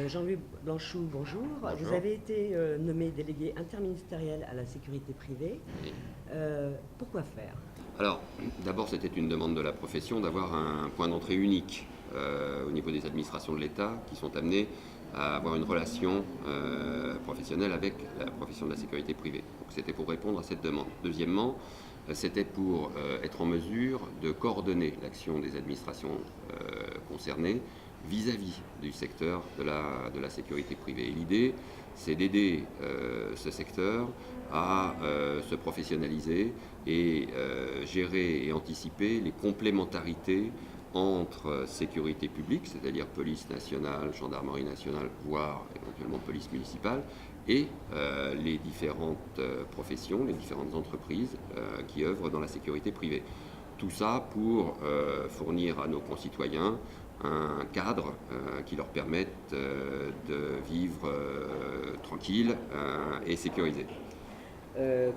Jean-Louis Blanchou, bonjour. Bonjour. Vous avez été nommé délégué interministériel à la sécurité privée. Oui. Pourquoi faire? Alors, d'abord, c'était une demande de la profession d'avoir un point d'entrée unique au niveau des administrations de l'État qui sont amenées à avoir une relation professionnelle avec la profession de la sécurité privée. Donc, c'était pour répondre à cette demande. Deuxièmement, c'était pour être en mesure de coordonner l'action des administrations concernées vis-à-vis du secteur de la sécurité privée. Et l'idée, c'est d'aider ce secteur à se professionnaliser et gérer et anticiper les complémentarités entre sécurité publique, c'est-à-dire police nationale, gendarmerie nationale, voire éventuellement police municipale, et les différentes professions, les différentes entreprises qui œuvrent dans la sécurité privée. Tout ça pour fournir à nos concitoyens un cadre qui leur permette de vivre tranquille et sécurisé.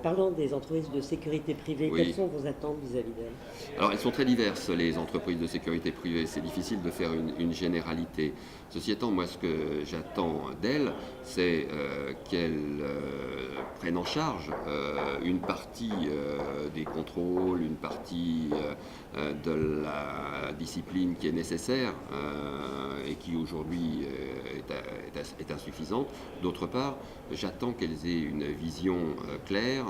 Parlons des entreprises de sécurité privée. Oui. Quelles sont vos attentes vis-à-vis d'elles? Alors, elles sont très diverses, les entreprises de sécurité privée. C'est difficile de faire une généralité. Ceci étant, moi, ce que j'attends d'elles, c'est qu'elles prennent en charge une partie des contrôles, une partie de la discipline qui est nécessaire et qui aujourd'hui est insuffisante. D'autre part, j'attends qu'elles aient une vision claire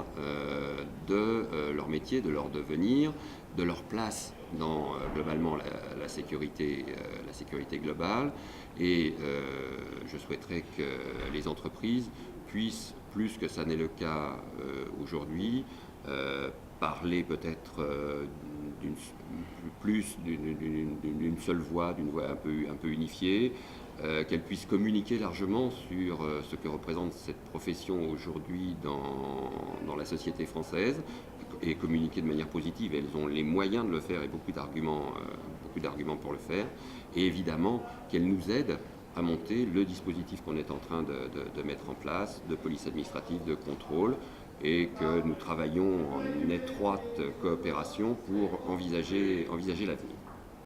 de leur métier, de leur devenir, de leur place dans globalement la sécurité globale. Et je souhaiterais que les entreprises puissent, plus que ça n'est le cas aujourd'hui, parler peut-être d'une seule voix, d'une voix un peu unifiée, qu'elles puissent communiquer largement sur ce que représente cette profession aujourd'hui dans la société française et communiquer de manière positive. Elles ont les moyens de le faire et beaucoup d'arguments pour le faire. Et évidemment qu'elles nous aident à monter le dispositif qu'on est en train de mettre en place, de police administrative, de contrôle, et que nous travaillons en étroite coopération pour envisager l'avenir.